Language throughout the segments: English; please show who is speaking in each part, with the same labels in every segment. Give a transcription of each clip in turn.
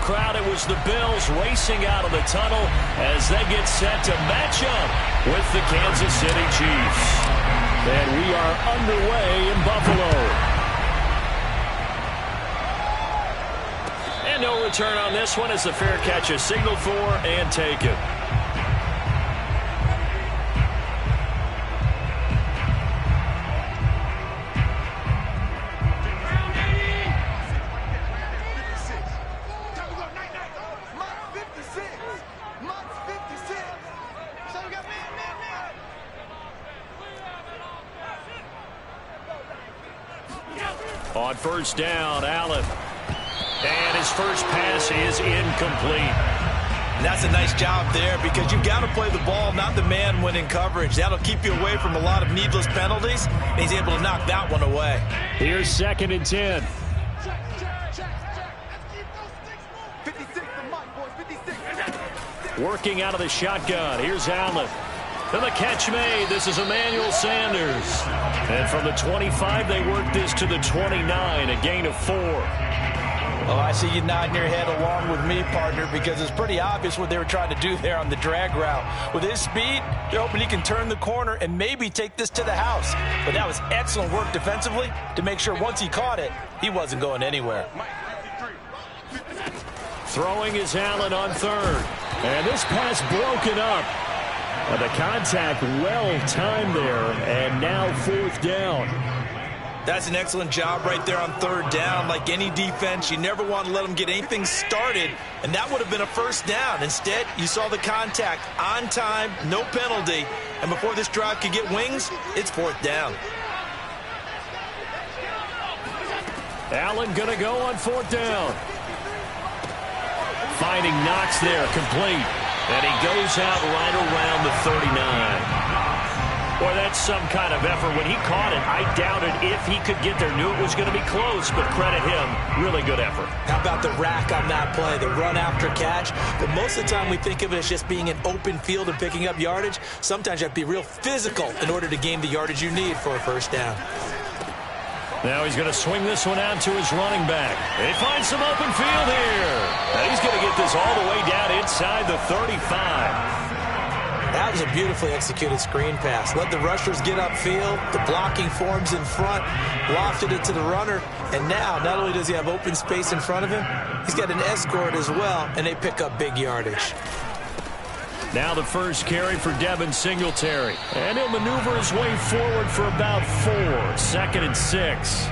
Speaker 1: crowd, it was the Bills racing out of the tunnel as they get set to match up with the Kansas City Chiefs. And we are underway in Buffalo. And no return on this one as the fair catch is signaled for and taken. On first down, Allen. And his first pass is incomplete.
Speaker 2: And that's a nice job there because you've got to play the ball, not the man when in coverage. That'll keep you away from a lot of needless penalties, and he's able to knock that one away.
Speaker 1: Here's 2nd and 10. Working out of the shotgun. Here's Allen. And the catch made. This is Emmanuel Sanders. And from the 25, they work this to the 29, a gain of 4.
Speaker 2: Oh, I see you nodding your head along with me, partner, because it's pretty obvious what they were trying to do there on the drag route. With his speed, they're hoping he can turn the corner and maybe take this to the house. But that was excellent work defensively to make sure once he caught it, he wasn't going anywhere.
Speaker 1: Throwing is Allen on 3rd. And this pass broken up. The contact well-timed there, and now 4th down.
Speaker 2: That's an excellent job right there on 3rd down. Like any defense, you never want to let them get anything started, and that would have been a 1st down. Instead, you saw the contact on time, no penalty, and before this drive could get wings, it's 4th down.
Speaker 1: Allen going to go on 4th down. Finding Knox there, complete. And he goes out right around the 39. Boy, that's some kind of effort. When he caught it, I doubted if he could get there. Knew it was going to be close, but credit him. Really good effort.
Speaker 2: How about the rack on that play, the run after catch? But most of the time we think of it as just being an open field and picking up yardage. Sometimes you have to be real physical in order to gain the yardage you need for a 1st down.
Speaker 1: Now he's going to swing this one out to his running back. He finds some open field here. And he's going to get this all the way down inside the 35.
Speaker 2: That was a beautifully executed screen pass. Let the rushers get upfield. The blocking forms in front. Lofted it to the runner. And now, not only does he have open space in front of him, he's got an escort as well, and they pick up big yardage.
Speaker 1: Now the first carry for Devin Singletary. And he'll maneuver his way forward for about 4. 2nd and 6.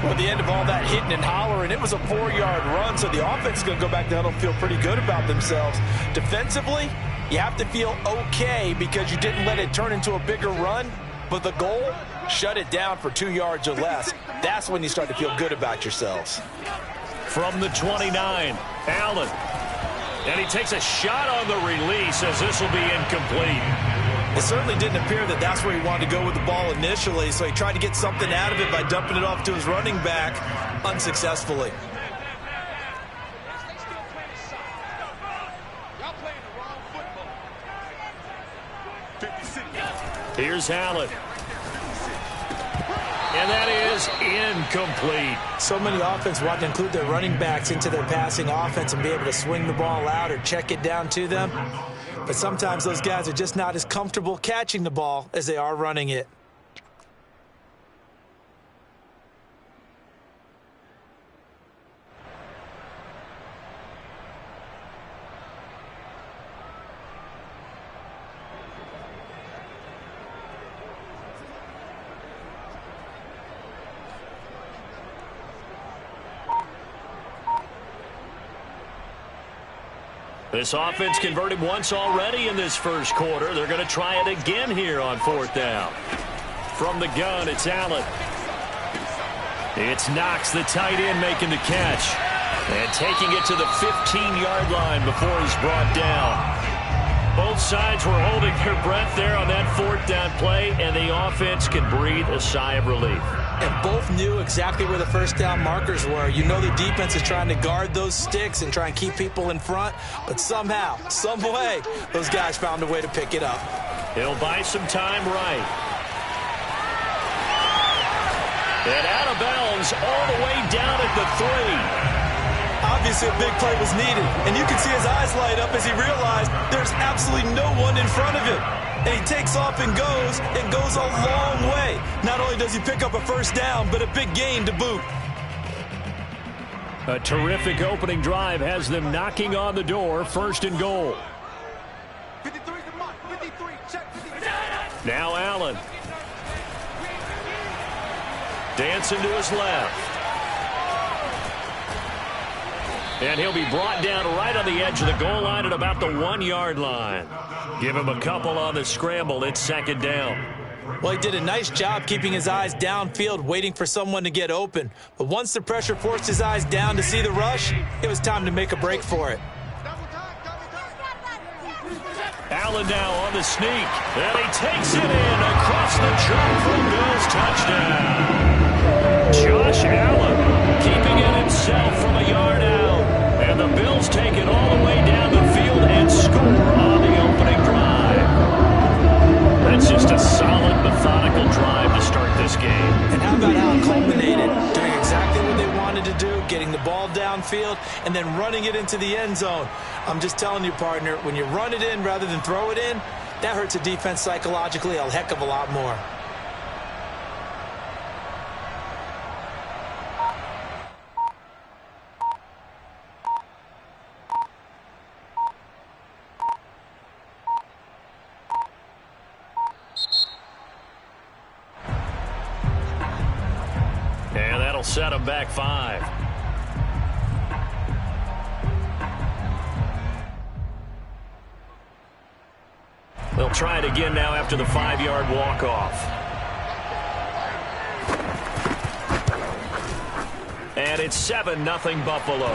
Speaker 2: Well, at the end of all that hitting and hollering, it was a 4-yard run, so the offense is going to go back down and feel pretty good about themselves. Defensively, you have to feel okay because you didn't let it turn into a bigger run, but the goal, shut it down for 2 yards or less. That's when you start to feel good about yourselves.
Speaker 1: From the 29, Allen. And he takes a shot on the release as this will be incomplete.
Speaker 2: It certainly didn't appear that that's where he wanted to go with the ball initially, so he tried to get something out of it by dumping it off to his running back unsuccessfully.
Speaker 1: Here's Allen. And that is incomplete.
Speaker 2: So many offense want to include their running backs into their passing offense and be able to swing the ball out or check it down to them. But sometimes those guys are just not as comfortable catching the ball as they are running it.
Speaker 1: This offense converted once already in this first quarter. They're going to try it again here on 4th down. From the gun, it's Allen. It's Knox, the tight end, making the catch. And taking it to the 15-yard line before he's brought down. Both sides were holding their breath there on that 4th down play, and the offense can breathe a sigh of relief.
Speaker 2: And both knew exactly where the 1st down markers were. You know the defense is trying to guard those sticks and try and keep people in front, but somehow, some way, those guys found a way to pick it up.
Speaker 1: He'll buy some time right. And out of bounds all the way down at the 3.
Speaker 2: Obviously, a big play was needed, and you can see his eyes light up as he realized there's absolutely no one in front of him. And he takes off and goes a long way. Not only does he pick up a first down, but a big gain to boot.
Speaker 1: A terrific opening drive has them knocking on the door, 1st and goal.
Speaker 3: 53, check 53.
Speaker 1: Now Allen. Dancing to his left. And he'll be brought down right on the edge of the goal line at about the 1-yard line. Give him a couple on the scramble. It's 2nd down.
Speaker 2: Well, he did a nice job keeping his eyes downfield, waiting for someone to get open. But once the pressure forced his eyes down to see the rush, it was time to make a break for it.
Speaker 1: Allen now on the sneak. And he takes it in across the chalk for a Bills touchdown. Josh Allen keeping it himself from a yard out. And the Bills take it all the way down the field and score on the opening drive. That's just a solid, methodical drive to start this game.
Speaker 2: And how about how it culminated? Doing exactly what they wanted to do, getting the ball downfield, and then running it into the end zone. I'm just telling you, partner, when you run it in rather than throw it in, that hurts a defense psychologically a heck of a lot more.
Speaker 1: And that'll set him back 5. They'll try it again now after the 5-yard walk-off. And it's 7-0 Buffalo.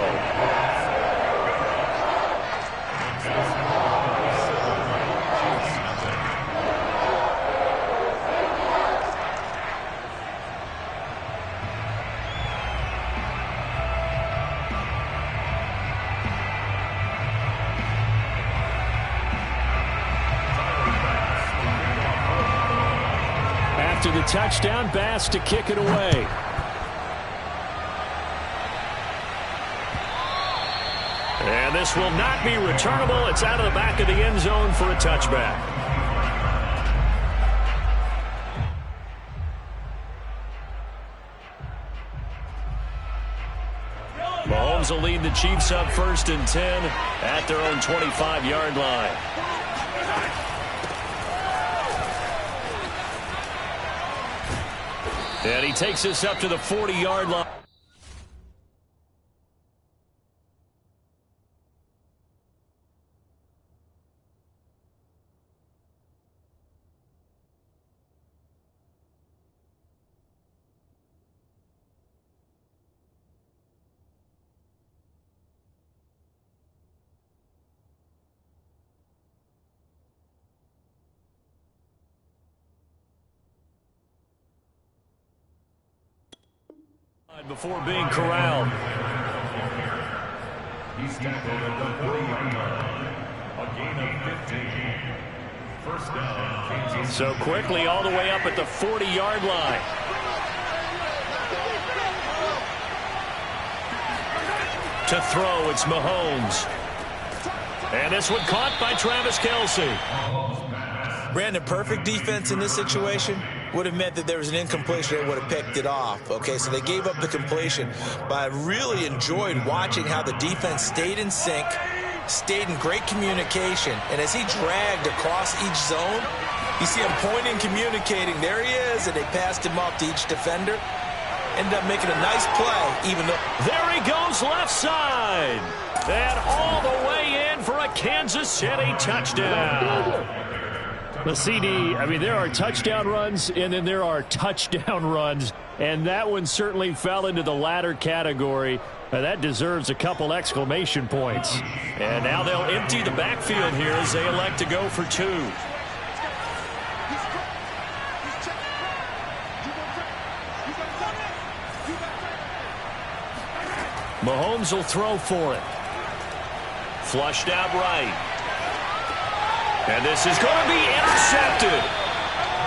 Speaker 1: After the touchdown, Bass to kick it away. And this will not be returnable. It's out of the back of the end zone for a touchback. Mahomes will lead the Chiefs up 1st and 10 at their own 25-yard line. And he takes us up to the 40-yard line. Before being corralled.
Speaker 4: He's tackled at the 40-yard line. A gain of 15. First down, Kansas.
Speaker 1: So quickly all the way up at the 40-yard line. To throw, it's Mahomes. And this one caught by Travis Kelce.
Speaker 2: Brandon, perfect defense in this situation would have meant that there was an incompletion and would have picked it off. Okay, so they gave up the completion, but I really enjoyed watching how the defense stayed in sync, stayed in great communication, and as he dragged across each zone, you see him pointing, communicating. There he is, and they passed him off to each defender. Ended up making a nice play, even though...
Speaker 1: There he goes left side. And all the way in for a Kansas City touchdown. The CD, I mean, there are touchdown runs, and then there are touchdown runs, and that one certainly fell into the latter category. That deserves a couple exclamation points. And now they'll empty the backfield here as they elect to go for 2. Mahomes will throw for it. Flushed out right. And this is going to be intercepted.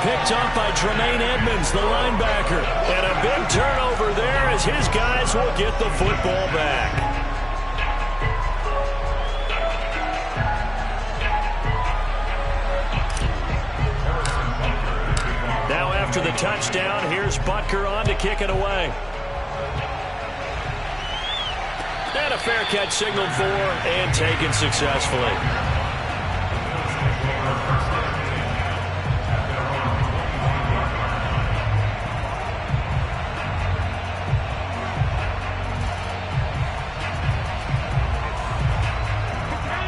Speaker 1: Picked up by Tremaine Edmonds, the linebacker. And a big turnover there as his guys will get the football back. after the touchdown. Here's Butker on to kick it away. And a fair catch signaled for and taken successfully.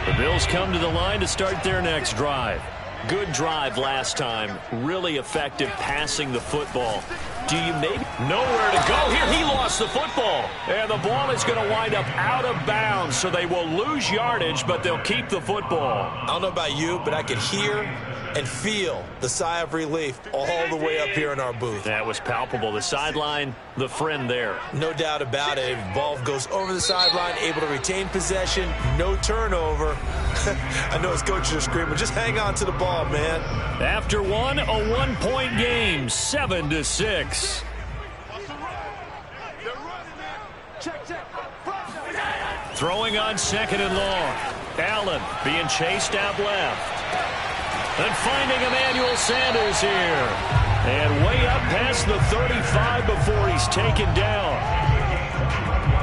Speaker 1: The Bills come to the line to start their next drive. Good drive last time. Really effective passing the football. Do you maybe nowhere to go here? He lost the football. And the ball is going to wind up out of bounds, so they will lose yardage, but they'll keep the football.
Speaker 2: I don't know about you, but I could hear and feel the sigh of relief all the way up here in our booth.
Speaker 1: That was palpable. The sideline, the friend there.
Speaker 2: No doubt about it. Ball goes over the sideline, able to retain possession, no turnover. I know his coaches are screaming, just hang on to the ball, man.
Speaker 1: After one, a one-point game, 7-6. Throwing on second and long. Allen being chased out left. And finding Emmanuel Sanders here. And way up past the 35 before he's taken down.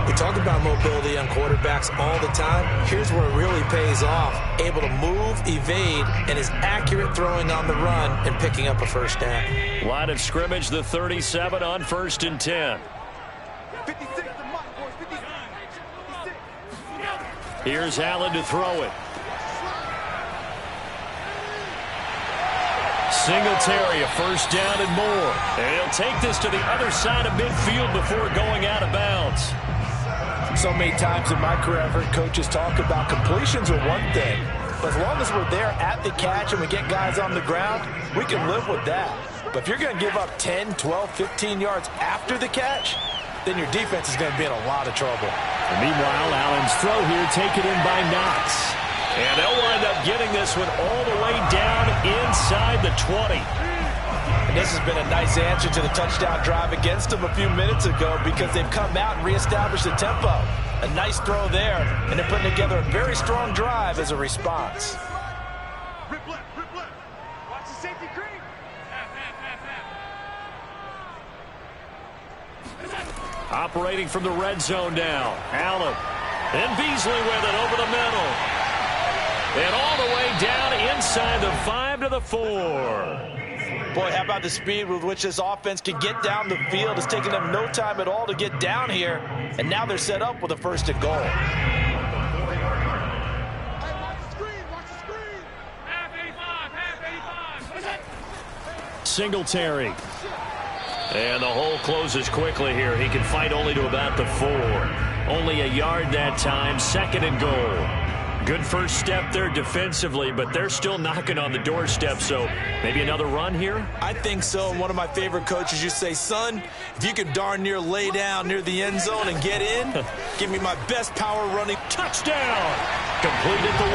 Speaker 2: We talk about mobility on quarterbacks all the time. Here's where it really pays off. Able to move, evade, and is accurate throwing on the run and picking up a first down.
Speaker 1: Line of scrimmage, the 37 on 1st and 10.
Speaker 3: 56 to Mike, boys. 56.
Speaker 1: Here's Allen to throw it. Singletary, a first down and more. And he'll take this to the other side of midfield before going out of bounds.
Speaker 2: So many times in my career, I've heard coaches talk about completions are one thing. But as long as we're there at the catch and we get guys on the ground, we can live with that. But if you're going to give up 10, 12, 15 yards after the catch, then your defense is going to be in a lot of trouble.
Speaker 1: And meanwhile, Allen's throw here taken in by Knox. And they'll wind up getting this one all the way down inside the 20.
Speaker 2: And this has been a nice answer to the touchdown drive against them a few minutes ago because they've come out and reestablished the tempo. A nice throw there, and they're putting together a very strong drive as a response.
Speaker 3: Rip left, rip left. Watch the safety creep.
Speaker 1: Operating from the red zone now. Allen. And Beasley with it over the middle. And all the way down inside the 5 to the 4.
Speaker 2: Boy, how about the speed with which this offense can get down the field? It's taken them no time at all to get down here. And now they're set up with a 1st and goal.
Speaker 3: Hey, watch the screen, watch the screen.
Speaker 5: Half 85.
Speaker 1: Singletary. And the hole closes quickly here. He can fight only to about the 4. Only a yard that time. 2nd and goal. Good first step there defensively, but they're still knocking on the doorstep, so maybe another run here?
Speaker 2: I think so. And one of my favorite coaches used to say, son, if you can darn near lay down near the end zone and get in, give me my best power running.
Speaker 1: Touchdown! Completed the 1.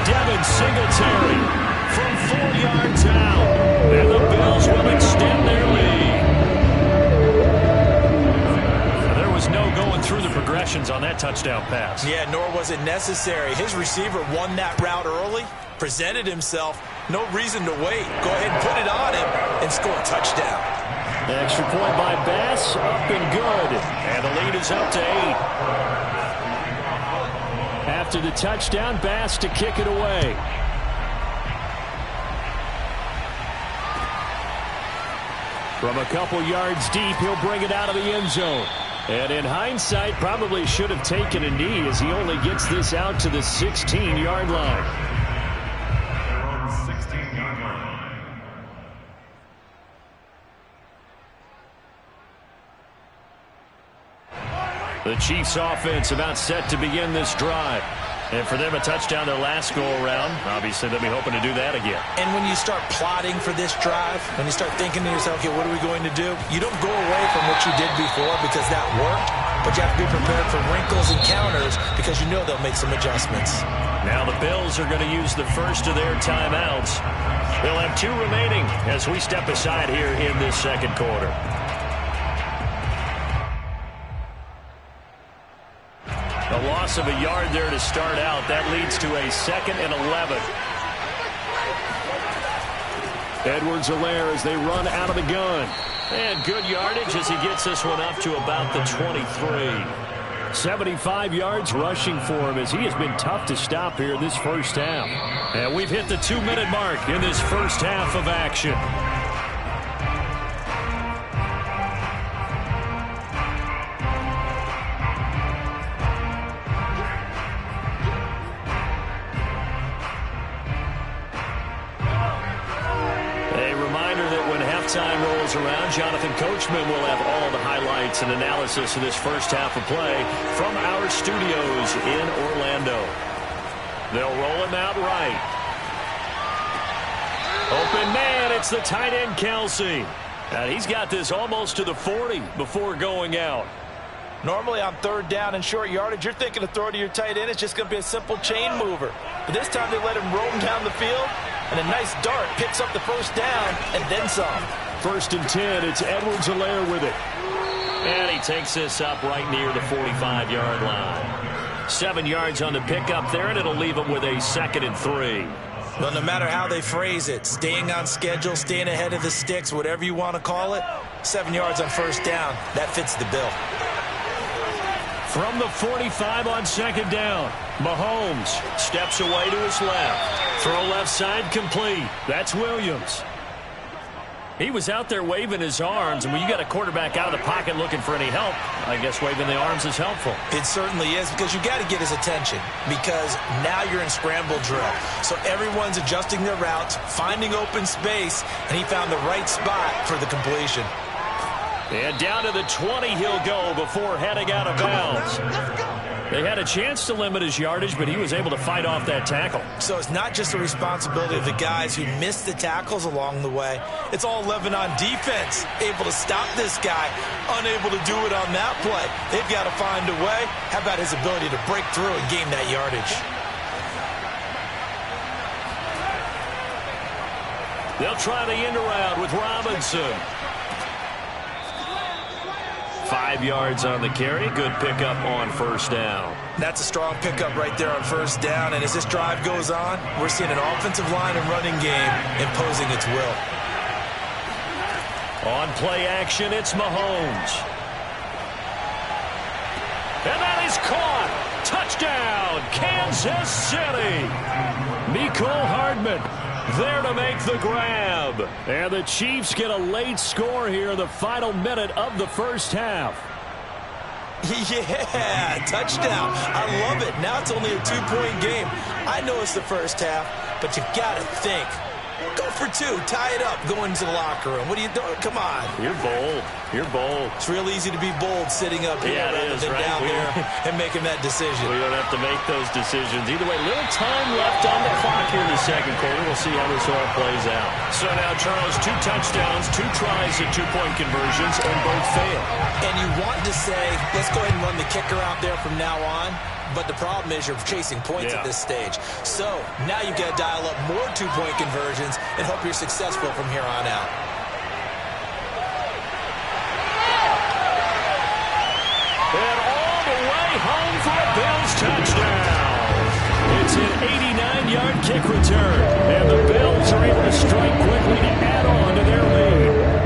Speaker 1: Devin Singletary from 4 yards out. And the Bills will extend their lead. There was no going through the progressions on that touchdown pass.
Speaker 2: Yeah, nor was it necessary. His receiver won that route early, presented himself. No reason to wait. Go ahead and put it on him and score a touchdown.
Speaker 1: Extra point by Bass, up and good. And the lead is up to 8. After the touchdown, Bass to kick it away. From a couple yards deep, he'll bring it out of the end zone. And in hindsight, probably should have taken a knee as he only gets this out to the 16-yard line. The Chiefs offense about set to begin this drive. And for them, a touchdown their last go-around. Obviously, they'll be hoping to do that again.
Speaker 2: And when you start plotting for this drive, when you start thinking to yourself, okay, what are we going to do? You don't go away from what you did before because that worked, but you have to be prepared for wrinkles and counters because you know they'll make some adjustments.
Speaker 1: Now the Bills are going to use the first of their timeouts. They'll have 2 remaining as we step aside here in this second quarter. A loss of a yard there to start out. That leads to a 2nd and 11. Edwards-Helaire as they run out of the gun. And good yardage as he gets this one up to about the 23. 75 yards rushing for him as he has been tough to stop here in this first half. And we've hit the 2-minute mark in this first half of action. Time rolls around, Jonathan Coachman will have all the highlights and analysis of this first half of play from our studios in Orlando. They'll roll him out right. Open man, it's the tight end Kelsey. And he's got this almost to the 40 before going out.
Speaker 2: Normally on third down and short yardage, you're thinking of throwing to your tight end. It's just going to be a simple chain mover. But this time they let him roam down the field. And a nice dart picks up the first down and then some.
Speaker 1: First and 10, it's Edwards-Helaire with it. And he takes this up right near the 45-yard line. 7 yards on the pickup there, and it'll leave him with a 2nd and 3.
Speaker 2: Well, no matter how they phrase it, staying on schedule, staying ahead of the sticks, whatever you want to call it, 7 yards on first down, that fits the bill.
Speaker 1: From the 45 on 2nd down, Mahomes steps away to his left. Throw left side complete. That's Williams. He was out there waving his arms, and when you got a quarterback out of the pocket looking for any help, I guess waving the arms is helpful.
Speaker 2: It certainly is, because you got to get his attention, because now you're in scramble drill. So everyone's adjusting their routes, finding open space, and he found the right spot for the completion.
Speaker 1: And down to the 20 he'll go before heading out of bounds. They had a chance to limit his yardage, but he was able to fight off that tackle.
Speaker 2: So it's not just the responsibility of the guys who missed the tackles along the way. It's all 11 on defense, able to stop this guy, unable to do it on that play. They've got to find a way. How about his ability to break through and gain that yardage?
Speaker 1: They'll try the end around with Robinson. 5 yards on the carry. Good pickup on first down.
Speaker 2: That's a strong pickup right there on first down. And as this drive goes on, we're seeing an offensive line and running game imposing its will.
Speaker 1: On play action, it's Mahomes. And that is caught. Touchdown, Kansas City. Mecole Hardman there to make the grab. And the Chiefs get a late score here in the final minute of the first half.
Speaker 2: Yeah, touchdown. I love it. Now it's only a 2-point game. I know it's the first half, but you got to think. Go for 2. Tie it up. Go into the locker room. What are you doing? Come on.
Speaker 1: You're bold. You're bold.
Speaker 2: It's real easy to be bold sitting up here rather than
Speaker 1: right?
Speaker 2: down there and making that decision.
Speaker 1: We don't have to make those decisions. Either way, little time left on the clock here in the second quarter. We'll see how this all plays out. So now, Charles, 2 touchdowns, 2 tries at 2-point conversions, and both fail.
Speaker 2: And you want to say, let's go ahead and run the kicker out there from now on. But the problem is you're chasing points at this stage. So now you got to dial up more 2-point conversions and hope you're successful from here on out.
Speaker 1: And all the way home for a Bills touchdown. It's an 89-yard kick return. And the Bills are able to strike quickly to add on to their lead.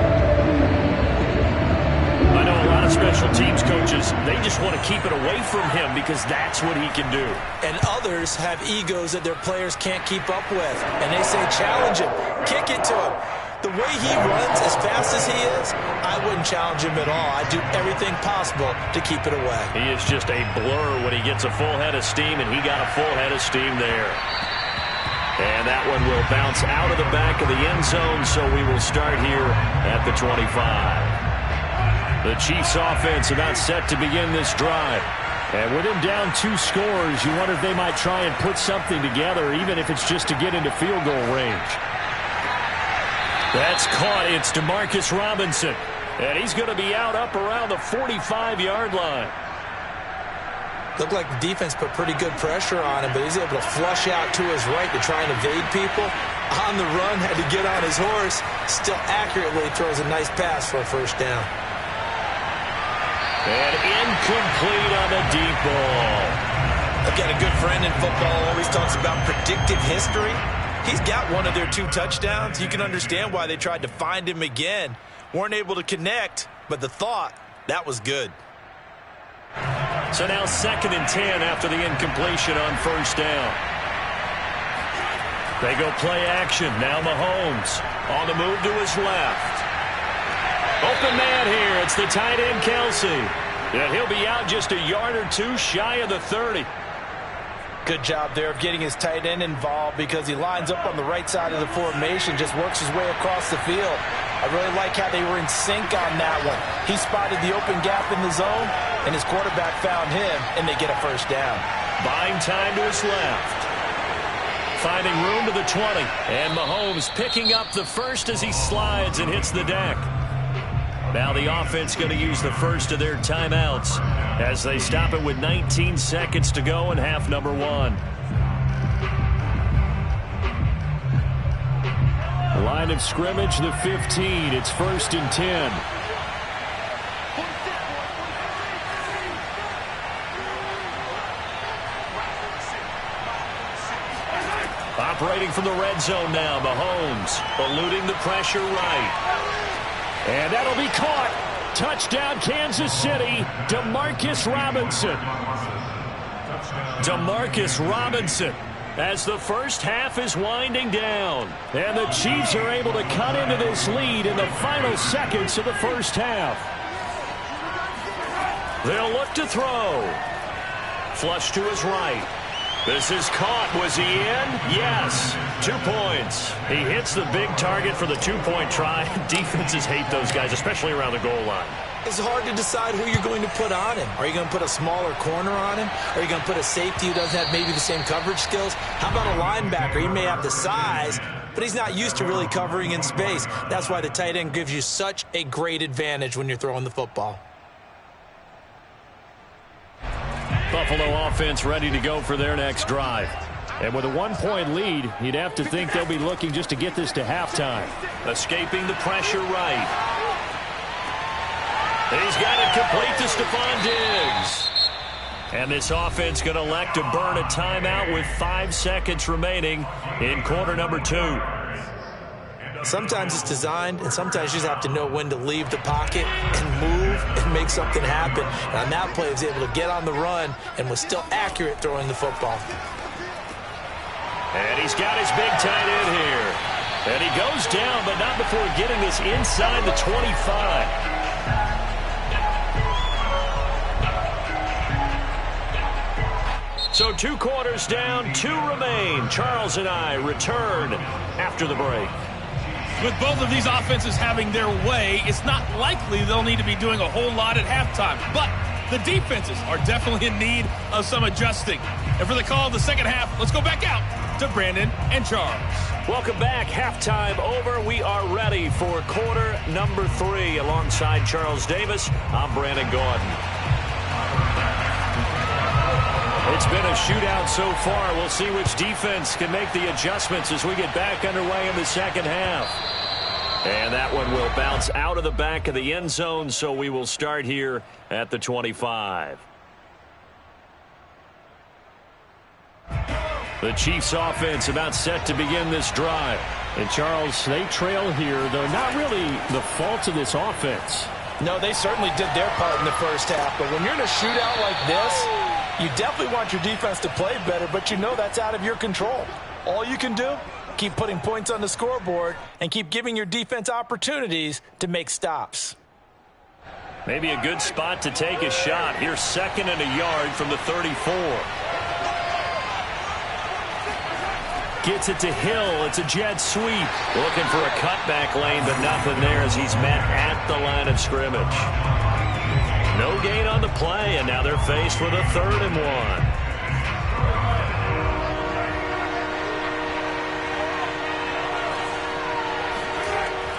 Speaker 1: I know a lot of special teams coaches, they just want to keep it away from him because that's what he can do.
Speaker 2: And others have egos that their players can't keep up with. And they say, challenge him, kick it to him. The way he runs, as fast as he is, I wouldn't challenge him at all. I'd do everything possible to keep it away.
Speaker 1: He is just a blur when he gets a full head of steam, and he got a full head of steam there. And that one will bounce out of the back of the end zone, so we will start here at the 25. The Chiefs offense about set to begin this drive. And with him down 2 scores, you wonder if they might try and put something together, even if it's just to get into field goal range. That's caught. It's Demarcus Robinson. And he's going to be out up around the 45-yard line.
Speaker 2: Looked like the defense put pretty good pressure on him, but he's able to flush out to his right to try and evade people. On the run, had to get on his horse. Still accurately throws a nice pass for a first down.
Speaker 1: And incomplete on the deep ball.
Speaker 2: Again, a good friend in football always talks about predictive history. He's got one of their 2 touchdowns. You can understand why they tried to find him again. Weren't able to connect, but the thought, that was good.
Speaker 1: So now 2nd and 10 after the incompletion on 1st down. They go play action. Now Mahomes on the move to his left. Open man here. It's the tight end, Kelsey. And he'll be out just a yard or 2 shy of the 30.
Speaker 2: Good job there of getting his tight end involved because he lines up on the right side of the formation, just works his way across the field. I really like how they were in sync on that one. He spotted the open gap in the zone, and his quarterback found him, and they get a 1st down.
Speaker 1: Buying time to his left. Finding room to the 20. And Mahomes picking up the 1st as he slides and hits the deck. Now the offense going to use the 1st of their timeouts as they stop it with 19 seconds to go in half number 1. Line of scrimmage, the 15. It's 1st and 10. Operating from the red zone now, Mahomes eluding the pressure right. And that'll be caught. Touchdown, Kansas City. Demarcus Robinson. Demarcus Robinson as the first half is winding down. And the Chiefs are able to cut into this lead in the final seconds of the first half. They'll look to throw. Flush to his right. This is caught. Was he in? Yes. 2 points. He hits the big target for the 2-point try. Defenses hate those guys, especially around the goal line.
Speaker 2: It's hard to decide who you're going to put on him. Are you going to put a smaller corner on him? Are you going to put a safety who doesn't have maybe the same coverage skills? How about a linebacker? He may have the size, but he's not used to really covering in space. That's why the tight end gives you such a great advantage when you're throwing the football.
Speaker 1: Buffalo offense ready to go for their next drive. And with a 1-point lead, you'd have to think they'll be looking just to get this to halftime. Escaping the pressure right. He's got it complete to Stephon Diggs. And this offense going to elect to burn a timeout with 5 seconds remaining in quarter number 2.
Speaker 2: Sometimes it's designed, and sometimes you just have to know when to leave the pocket and move and make something happen. And on that play, he was able to get on the run and was still accurate throwing the football.
Speaker 1: And he's got his big tight end here. And he goes down, but not before getting this inside the 25. So 2 quarters down, 2 remain. Charles and I return after the break.
Speaker 6: With both of these offenses having their way, it's not likely they'll need to be doing a whole lot at halftime. But the defenses are definitely in need of some adjusting. And for the call of the second half, let's go back out to Brandon and Charles.
Speaker 1: Welcome back. Halftime over. We are ready for quarter number 3. Alongside Charles Davis, I'm Brandon Gaudin. It's been a shootout so far. We'll see which defense can make the adjustments as we get back underway in the second half. And that one will bounce out of the back of the end zone, so we will start here at the 25. The Chiefs offense about set to begin this drive. And Charles, they trail here, though not really the fault of this offense.
Speaker 2: No, they certainly did their part in the first half. But when you're in a shootout like this, you definitely want your defense to play better, but you know that's out of your control. All you can do, keep putting points on the scoreboard and keep giving your defense opportunities to make stops.
Speaker 1: Maybe a good spot to take a shot. Here's 2nd and a yard from the 34. Gets it to Hill. It's a jet sweep. Looking for a cutback lane, but nothing there as he's met at the line of scrimmage. No gain on the play, and now they're faced with a 3rd and 1.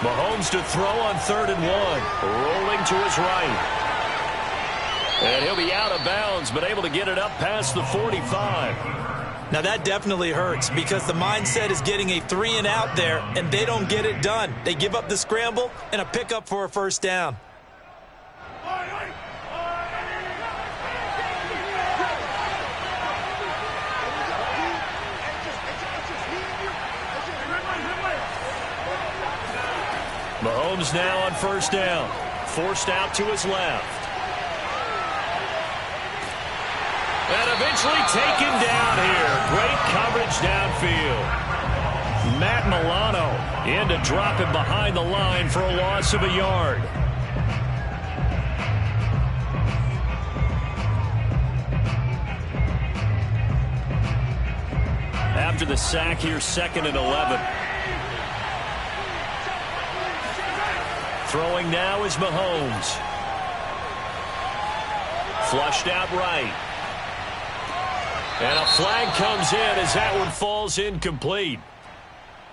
Speaker 1: Mahomes to throw on 3rd and 1. Rolling to his right. And he'll be out of bounds, but able to get it up past the 45.
Speaker 2: Now that definitely hurts because the mindset is getting a 3 and out there, and they don't get it done. They give up the scramble and a pickup for a 1st down.
Speaker 1: Mahomes now on first down. Forced out to his left. And eventually taken down here. Great coverage downfield. Matt Milano in to drop him behind the line for a loss of a yard. After the sack here, 2nd and 11. Throwing now is Mahomes. Flushed out right. And a flag comes in as that one falls incomplete.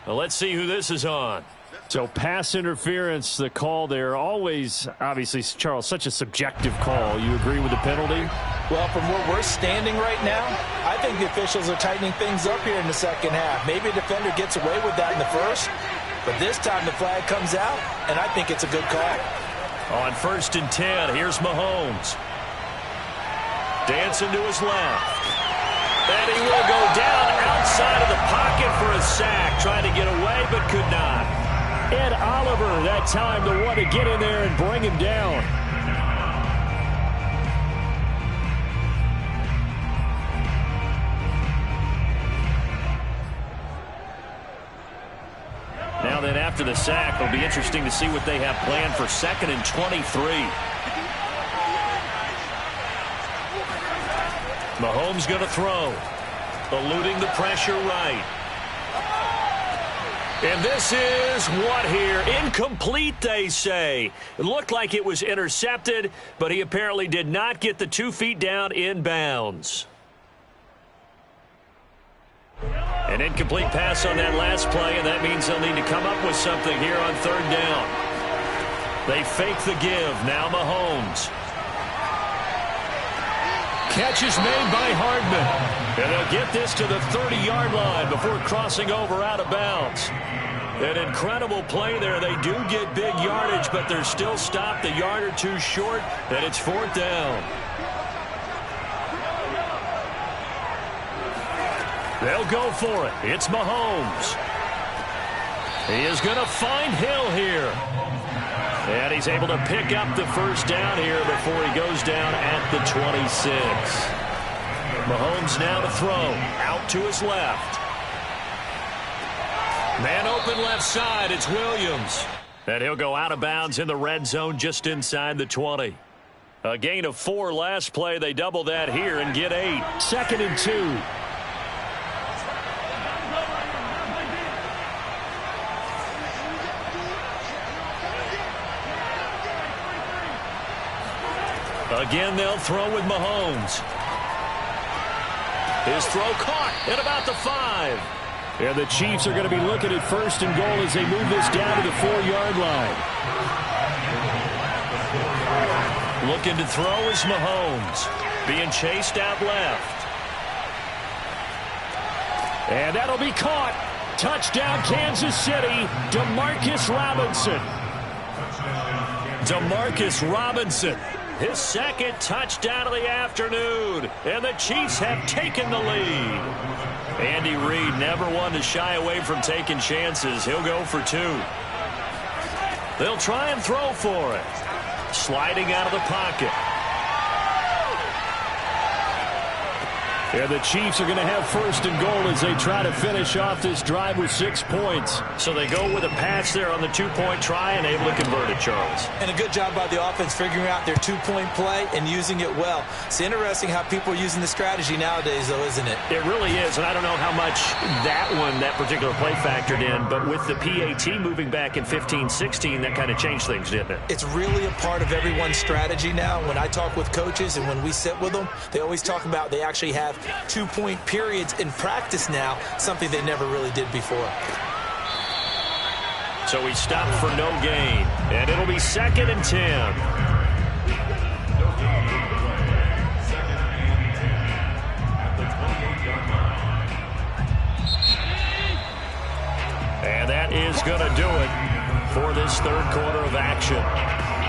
Speaker 1: Well, let's see who this is on. So pass interference, the call there. Always, obviously, Charles, such a subjective call. You agree with the penalty?
Speaker 2: Well, from where we're standing right now, I think the officials are tightening things up here in the second half. Maybe a defender gets away with that in the first, but this time the flag comes out, and I think it's a good call.
Speaker 1: On 1st and 10, here's Mahomes. Dancing to his left. And he will go down outside of the pocket for a sack. Trying to get away, but could not. Ed Oliver, that time, the one to get in there and bring him down. Now then, after the sack, it'll be interesting to see what they have planned for 2nd and 23. Mahomes going to throw. Eluding the pressure right. And this is what here? Incomplete, they say. It looked like it was intercepted, but he apparently did not get the 2 feet down in bounds. An incomplete pass on that last play, and that means they'll need to come up with something here on 3rd down. They fake the give. Now Mahomes. Catch is made by Hardman. And they'll get this to the 30-yard line before crossing over out of bounds. An incredible play there. They do get big yardage, but they're still stopped a yard or two short, and it's 4th down. They'll go for it. It's Mahomes. He is going to find Hill here. And he's able to pick up the 1st down here before he goes down at the 26. Mahomes now to throw. Out to his left. Man open left side. It's Williams. And he'll go out of bounds in the red zone just inside the 20. A gain of 4 last play. They double that here and get 8. 2nd and 2. Again, they'll throw with Mahomes. His throw caught at about the 5. And the Chiefs are going to be looking at 1st and goal as they move this down to the 4-yard line. Looking to throw is Mahomes. Being chased out left. And that'll be caught. Touchdown, Kansas City. Demarcus Robinson. Demarcus Robinson. His 2nd touchdown of the afternoon. And the Chiefs have taken the lead. Andy Reid never one to shy away from taking chances. He'll go for 2. They'll try and throw for it. Sliding out of the pocket. And the Chiefs are going to have 1st and goal as they try to finish off this drive with 6 points. So they go with a pass there on the 2-point try and able to convert it, Charles.
Speaker 2: And a good job by the offense figuring out their 2-point play and using it well. It's interesting how people are using the strategy nowadays, though, isn't it?
Speaker 1: It really is, and I don't know how much that particular play factored in, but with the PAT moving back in 15-16, that kind of changed things, didn't it?
Speaker 2: It's really a part of everyone's strategy now. When I talk with coaches and when we sit with them, they always talk about they actually have 2-point periods in practice now, something they never really did before.
Speaker 1: So he stopped for no gain, and it'll be 2nd and 10. And that is going to do it for this 3rd quarter of action.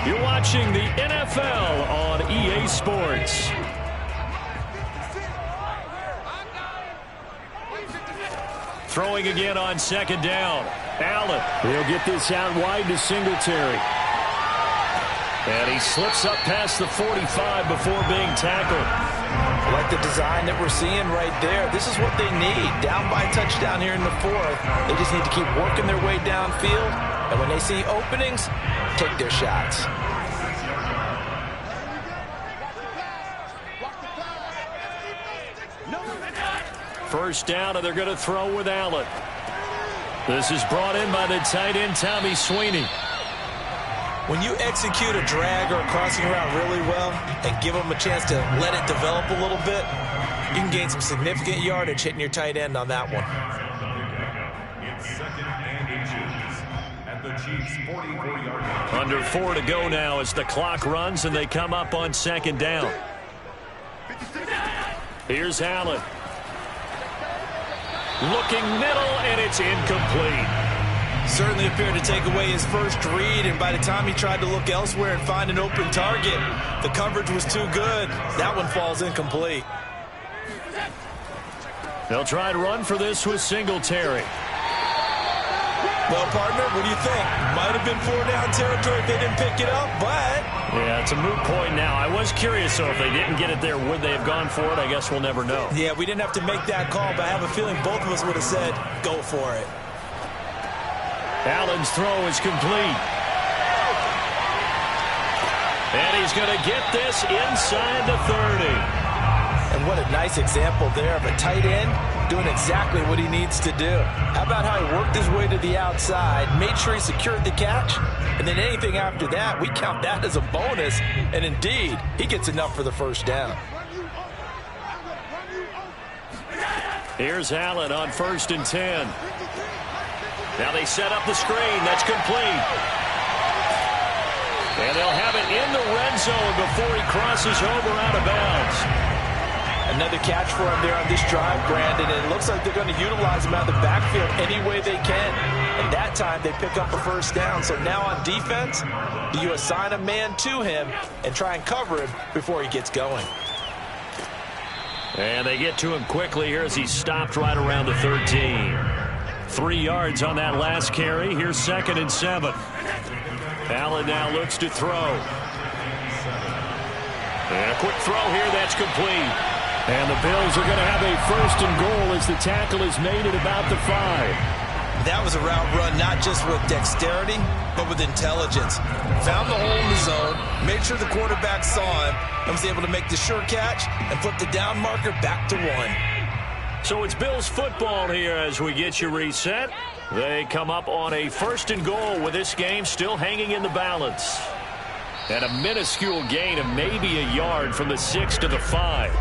Speaker 1: You're watching the NFL on EA Sports. Throwing again on 2nd down. Allen, he'll get this out wide to Singletary. And he slips up past the 45 before being tackled.
Speaker 2: I like the design that we're seeing right there. This is what they need. Down by a touchdown here in the fourth. They just need to keep working their way downfield. And when they see openings, take their shots.
Speaker 1: First down, and they're going to throw with Allen. This is brought in by the tight end, Tommy Sweeney.
Speaker 2: When you execute a drag or a crossing route really well and give them a chance to let it develop a little bit, you can gain some significant yardage hitting your tight end on that one.
Speaker 4: It's 2nd and inches at the Chiefs' 44-yard line.
Speaker 1: Under 4 to go now as the clock runs, and they come up on 2nd down. Here's Allen. Looking middle, and it's incomplete.
Speaker 2: Certainly appeared to take away his first read, and by the time he tried to look elsewhere and find an open target, the coverage was too good. That one falls incomplete.
Speaker 1: They'll try to run for this with Singletary.
Speaker 2: Well, partner, what do you think? Might have been 4-down territory if they didn't pick it up, but...
Speaker 1: Yeah, it's a moot point now. I was curious, so if they didn't get it there, would they have gone for it? I guess we'll never know.
Speaker 2: Yeah, we didn't have to make that call, but I have a feeling both of us would have said, go for it.
Speaker 1: Allen's throw is complete. And he's going to get this inside the 30.
Speaker 2: And what a nice example there of a tight end doing exactly what he needs to do. How about how he worked his way to the outside, made sure he secured the catch, and then anything after that, we count that as a bonus. And indeed, he gets enough for the first down.
Speaker 1: Here's Allen on 1st and 10. Now they set up the screen. That's complete. And they'll have it in the red zone before he crosses over out of bounds.
Speaker 2: Another catch for him there on this drive, Brandon. And it looks like they're going to utilize him out of the backfield any way they can. And that time they pick up a first down. So now on defense, do you assign a man to him and try and cover him before he gets going?
Speaker 1: And they get to him quickly here as he's stopped right around the 13. 3 yards on that last carry. Here's 2nd and 7. Allen now looks to throw. And a quick throw here. That's complete. And the Bills are going to have a 1st and goal as the tackle is made at about the 5.
Speaker 2: That was a route run not just with dexterity, but with intelligence. Found the hole in the zone, made sure the quarterback saw him, and was able to make the sure catch and flip the down marker back to 1.
Speaker 1: So it's Bills football here as we get you reset. They come up on a 1st and goal with this game still hanging in the balance. And a minuscule gain of maybe a yard from the 6 to the 5.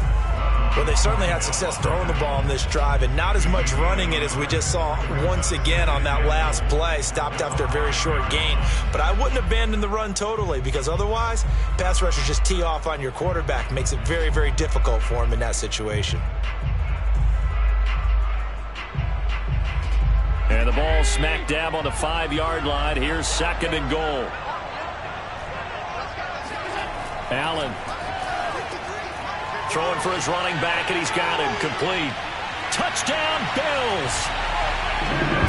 Speaker 2: Well, they certainly had success throwing the ball on this drive and not as much running it as we just saw once again on that last play. Stopped after a very short gain. But I wouldn't abandon the run totally because otherwise, pass rushers just tee off on your quarterback. Makes it very, very difficult for him in that situation.
Speaker 1: And the ball smack dab on the 5-yard line. Here's 2nd and goal. Allen throwing for his running back, and he's got him complete. Touchdown, Bills.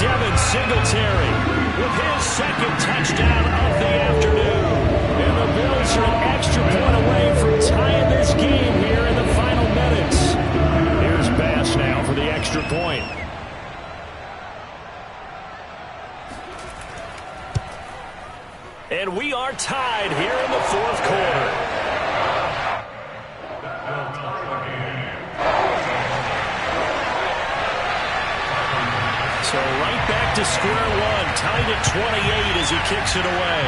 Speaker 1: Devin Singletary with his 2nd touchdown of the afternoon. And the Bills are an extra point away from tying this game here in the final minutes. Here's Bass now for the extra point. And we are tied here in the 4th quarter. So right back to square one, tied at 28 as he kicks it away.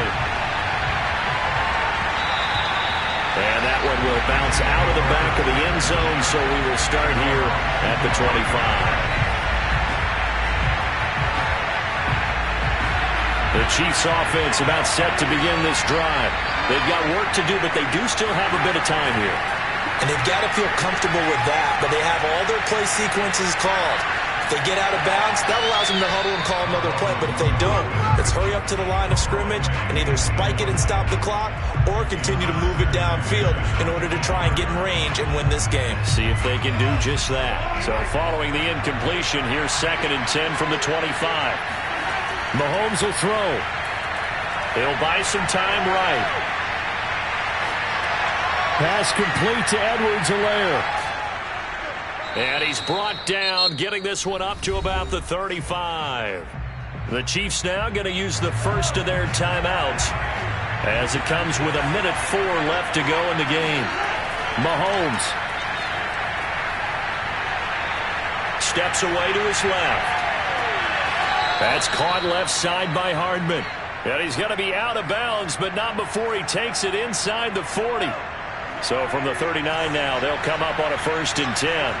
Speaker 1: And that one will bounce out of the back of the end zone, so we will start here at the 25. The Chiefs offense about set to begin this drive. They've got work to do, but they do still have a bit of time here.
Speaker 2: And they've got to feel comfortable with that, but they have all their play sequences called. If they get out of bounds, that allows them to huddle and call another play. But if they don't, let's hurry up to the line of scrimmage and either spike it and stop the clock or continue to move it downfield in order to try and get in range and win this game.
Speaker 1: See if they can do just that. So following the incompletion, here's 2nd and 10 from the 25. Mahomes will throw. He'll buy some time right. Pass complete to Edwards-Helaire. And he's brought down, getting this one up to about the 35. The Chiefs now going to use the first of their timeouts as it comes with 1:04 left to go in the game. Mahomes steps away to his left. That's caught left side by Hardman. And he's going to be out of bounds, but not before he takes it inside the 40. So from the 39 now, they'll come up on a 1st and 10.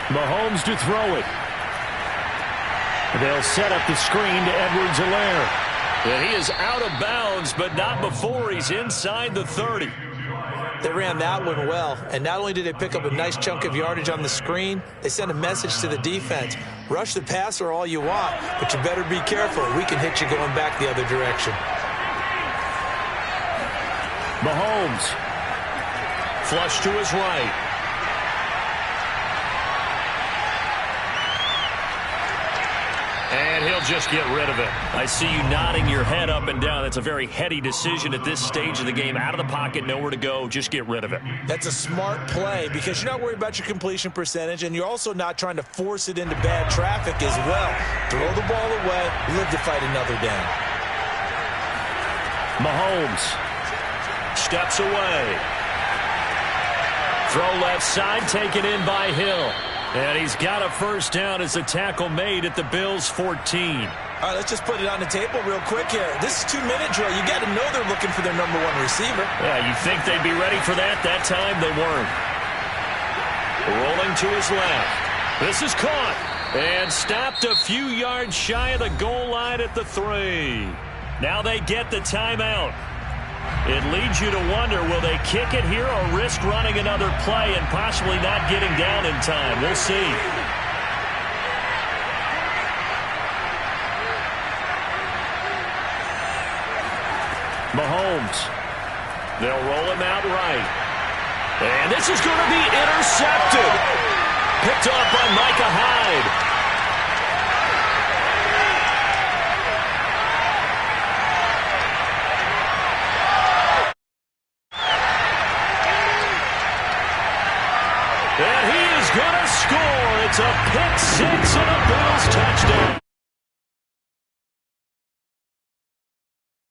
Speaker 1: Mahomes to throw it. They'll set up the screen to Edwards-Helaire. And he is out of bounds, but not before he's inside the 30.
Speaker 2: They ran that one well, and not only did they pick up a nice chunk of yardage on the screen, they sent a message to the defense. Rush the passer all you want, but you better be careful. We can hit you going back the other direction.
Speaker 1: Mahomes. Flush to his right. And he'll just get rid of it. I see you nodding your head up and down. That's a very heady decision at this stage of the game. Out of the pocket, nowhere to go. Just get rid of it.
Speaker 2: That's a smart play because you're not worried about your completion percentage, and you're also not trying to force it into bad traffic as well. Throw the ball away, live to fight another down.
Speaker 1: Mahomes steps away. Throw left side, taken in by Hill. And he's got a first down as a tackle made at the Bills' 14.
Speaker 2: All right, let's just put it on the table real quick here. This is 2-minute drill. You got to know they're looking for their #1 receiver.
Speaker 1: Yeah, you think they'd be ready for that? That time they weren't. Rolling to his left. This is caught. And stopped a few yards shy of the goal line at the 3. Now they get the timeout. It leads you to wonder, will they kick it here or risk running another play and possibly not getting down in time? We'll see. Mahomes. They'll roll him out right. And this is going to be intercepted. Picked off by Micah Hyde. And he is going to score. It's a pick six and a Bills touchdown.